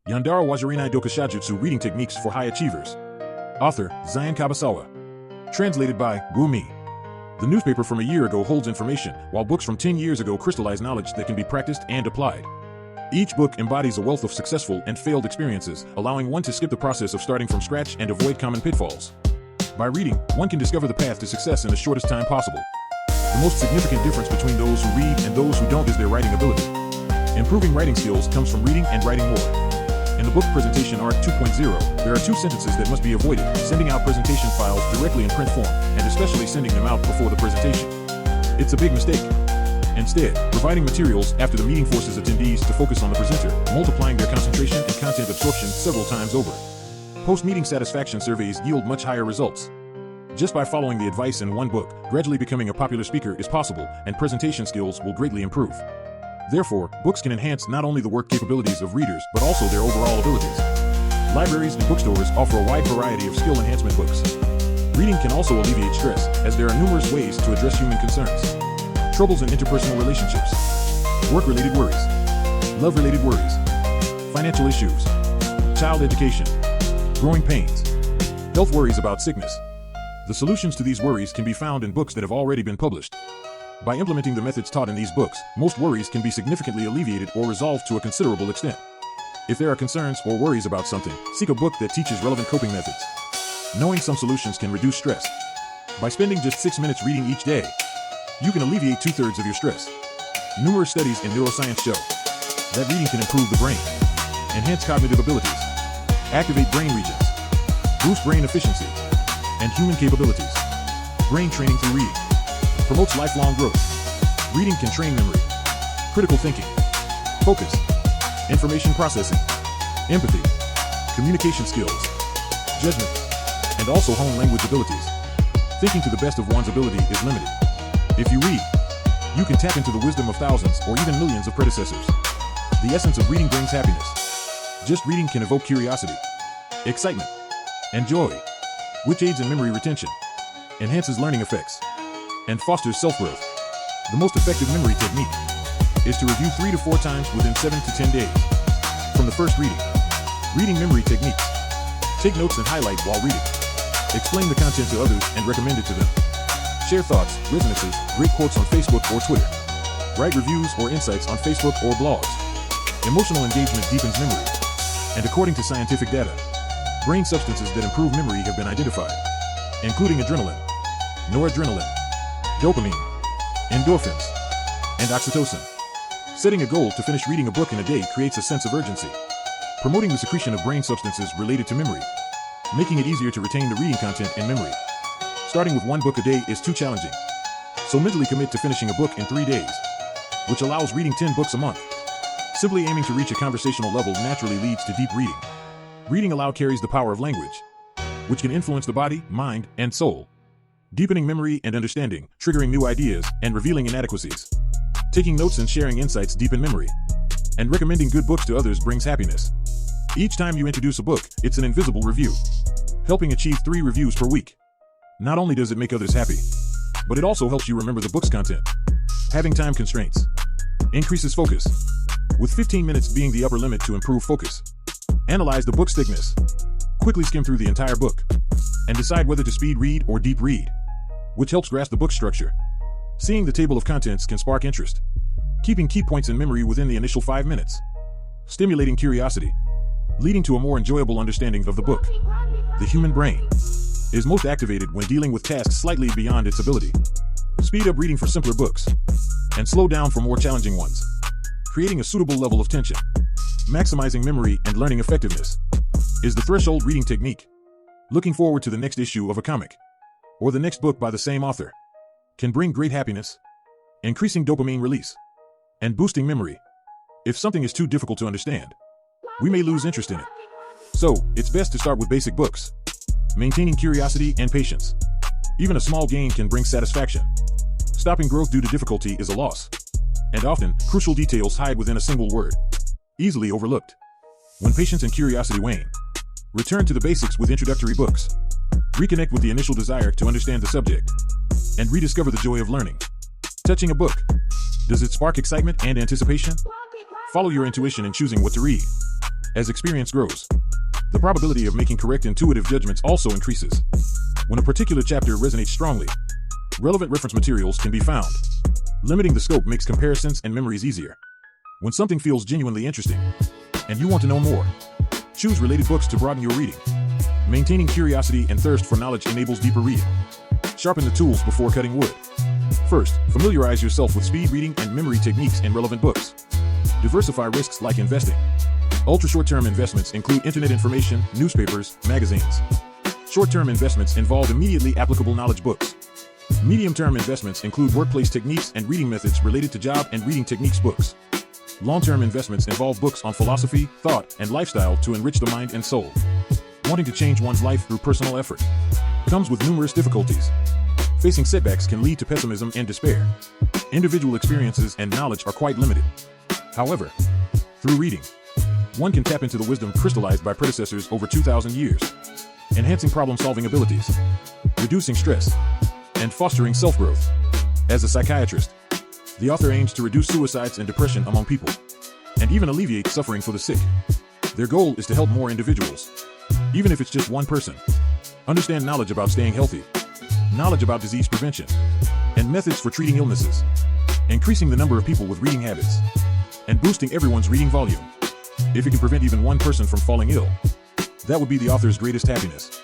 YONDARA WASURENAI DOKUSHOJUTSU Reading Techniques for High Achievers. Author, Kabasawa. Translated by Mi. The newspaper from a year ago holds information, while books from 10 years ago crystallize knowledge that can be practiced and applied. Each book embodies a wealth of successful and failed experiences, allowing one to skip the process of starting from scratch and avoid common pitfalls. By reading, one can discover the path to success in the shortest time possible. The most significant difference between those who read and those who don't is their writing ability. Improving writing skills comes from reading and writing more. In the book Presentation Art 2.0, there are 2 sentences that must be avoided: sending out presentation files directly in print form, and especially sending them out before the presentation. It's a big mistake. Instead, providing materials after the meeting forces attendees to focus on the presenter, multiplying their concentration and content absorption several times over. Post-meeting satisfaction surveys yield much higher results. Just by following the advice in one book, gradually becoming a popular speaker is possible, and presentation skills will greatly improve. Therefore, books can enhance not only the work capabilities of readers, but also their overall abilities. Libraries and bookstores offer a wide variety of skill enhancement books. Reading can also alleviate stress, as there are numerous ways to address human concerns. Troubles in interpersonal relationships, work-related worries, love-related worries, financial issues, child education, growing pains, health worries about sickness. The solutions to these worries can be found in books that have already been published. By implementing the methods taught in these books, most worries can be significantly alleviated or resolved to a considerable extent. If there are concerns or worries about something, seek a book that teaches relevant coping methods. Knowing some solutions can reduce stress. By spending just 6 minutes reading each day, you can alleviate 2/3 of your stress. Numerous studies in neuroscience show that reading can improve the brain, enhance cognitive abilities, activate brain regions, boost brain efficiency, and human capabilities. Brain training through reading promotes lifelong growth. Reading can train memory, critical thinking, focus, information processing, empathy, communication skills, judgment, and also hone language abilities. Thinking to the best of one's ability is limited. If you read, you can tap into the wisdom of thousands or even millions of predecessors. The essence of reading brings happiness. Just reading can evoke curiosity, excitement, and joy, which aids in memory retention, enhances learning effects, and fosters self-growth. The most effective memory technique is to review 3 to 4 times within 7 to 10 days. From the first reading. Reading memory techniques. Take notes and highlight while reading. Explain the content to others and recommend it to them. Share thoughts, resonances, great quotes on Facebook or Twitter. Write reviews or insights on Facebook or blogs. Emotional engagement deepens memory. And according to scientific data, brain substances that improve memory have been identified, including adrenaline, noradrenaline, dopamine, endorphins, and oxytocin. Setting a goal to finish reading a book in a day creates a sense of urgency, promoting the secretion of brain substances related to memory, making it easier to retain the reading content in memory. Starting with 1 book a day is too challenging, so mentally commit to finishing a book in 3 days, which allows reading 10 books a month. Simply aiming to reach a conversational level naturally leads to deep reading. Reading aloud carries the power of language, which can influence the body, mind, and soul, deepening memory and understanding, triggering new ideas, and revealing inadequacies. Taking notes and sharing insights deepen memory, and recommending good books to others brings happiness. Each time you introduce a book, it's an invisible review, helping achieve 3 reviews per week. Not only does it make others happy, but it also helps you remember the book's content. Having time constraints increases focus, with 15 minutes being the upper limit to improve focus. Analyze the book's thickness. Quickly skim through the entire book and decide whether to speed read or deep read, which helps grasp the book's structure. Seeing the table of contents can spark interest, keeping key points in memory within the initial 5 minutes. Stimulating curiosity, leading to a more enjoyable understanding of the book. The human brain is most activated when dealing with tasks slightly beyond its ability. Speed up reading for simpler books, and slow down for more challenging ones, creating a suitable level of tension. Maximizing memory and learning effectiveness is the threshold reading technique. Looking forward to the next issue of a comic, or the next book by the same author, can bring great happiness, increasing dopamine release, and boosting memory. If something is too difficult to understand, we may lose interest in it. So, it's best to start with basic books, maintaining curiosity and patience. Even a small gain can bring satisfaction. Stopping growth due to difficulty is a loss, and often, crucial details hide within a single word, easily overlooked. When patience and curiosity wane, return to the basics with introductory books. Reconnect with the initial desire to understand the subject, and rediscover the joy of learning. Touching a book, does it spark excitement and anticipation? Follow your intuition in choosing what to read, As experience grows, the probability of making correct intuitive judgments also increases. When a particular chapter resonates strongly, relevant reference materials can be found. Limiting the scope makes comparisons and memories easier. When something feels genuinely interesting, and you want to know more, choose related books to broaden your reading. Maintaining curiosity and thirst for knowledge enables deeper reading. Sharpen the tools before cutting wood. First, familiarize yourself with speed reading and memory techniques in relevant books. Diversify risks like investing. Ultra-short-term investments include internet information, newspapers, magazines. Short-term investments involve immediately applicable knowledge books. Medium-term investments include workplace techniques and reading methods related to job and reading techniques books. Long-term investments involve books on philosophy, thought, and lifestyle to enrich the mind and soul. Wanting to change one's life through personal effort comes with numerous difficulties. Facing setbacks can lead to pessimism and despair. Individual experiences and knowledge are quite limited. However, through reading, one can tap into the wisdom crystallized by predecessors over 2,000 years, enhancing problem-solving abilities, reducing stress, and fostering self-growth. As a psychiatrist, the author aims to reduce suicides and depression among people, and even alleviate suffering for the sick. Their goal is to help more individuals, even if it's just one person, understand knowledge about staying healthy, knowledge about disease prevention, and methods for treating illnesses, increasing the number of people with reading habits, and boosting everyone's reading volume. If it can prevent even one person from falling ill, that would be the author's greatest happiness.